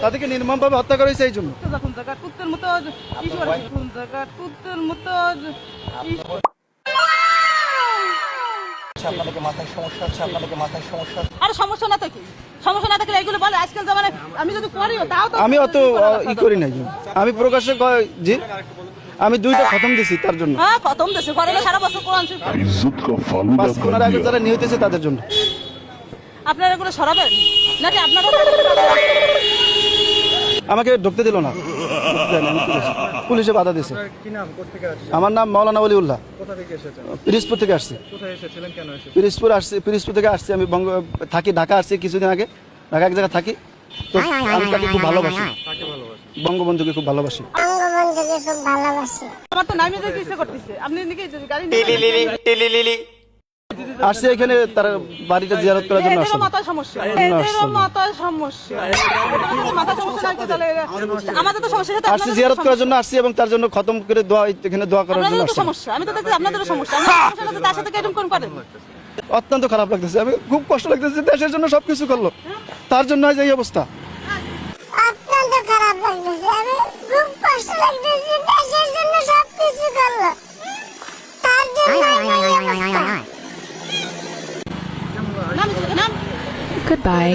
তাদেরকে নির্মমভাবে হত্যা করা হয়েছে এই জন্য। আর সমস্যা না থাকে, সমস্যা না থাকলে এগুলো বলে আজকাল জামানায় আমি যদি করিও তাও তো আমি অত ই করি নাই, আমি প্রকাশ্যে জি আমি 2টা খতম দিছি তার জন্য। হ্যাঁ খতম দেশে করে সারা বছর কোরআন শরীফ इज्जत का फालूदा পাঁচ কোনার আগে যারা নিহত হয়েছে তাদের জন্য। আপনারা এগুলো সরাবেন নাকি আপনারা আমাকে ঢুকতে দিল না, ঢুকতে দেয়নি, আমি পুলিশে বাধা দিয়েছে। কি নাম, কোথেকে আসছেন? আমার নাম মাওলানা ওলিউল্লাহ, কোথা থেকে এসেছেন? পিরিজপুর থেকে আসছি। কোথায় এসেছিলেন, কেন এসেছেন? পিরিজপুর থেকে আসছি। আমি থাকি ঢাকা, আসছি কিছুদিন আগে, ঢাকা এক জায়গায় থাকি। তো আমি তাকে খুব ভালোবাসি, কাকে ভালোবাসেন? বঙ্গবন্ধুকে খুব ভালোবাসি। আমার তো নামে যেতে ইচ্ছে করতেছে, আপনি নাকি গাড়ি নিয়ে আসছি এখানে তার বাড়িটা জিয়ারত করার জন্য আসছি। এদেরও মাথায় সমস্যা, এদেরও মাথায় সমস্যা, মাথায় সমস্যা নাই কি তাহলে আমাদের তো সমস্যা সাথে আসছি জিয়ারত করার জন্য আসছি এবং তার জন্য খতম করে দোয়া, এখানে দোয়া করার জন্য আপনাদেরও তো আসছি। সমস্যা, আমি তো দেখছি আপনাদেরও সমস্যা, আমার সমস্যা না, তার সাথে কেরকম কোন করেন? অত্যন্ত খারাপ লাগতেছে, আমি খুব কষ্ট লাগতেছে। দেশের জন্য সবকিছু করলো, তার জন্য আজ এই অবস্থা। অত্যন্ত খারাপ লাগতেছে, আমি খুব কষ্ট লাগতেছে, দেশের জন্য সবকিছু করলো, তার জন্য এই অবস্থা। নাম নাম Goodbye.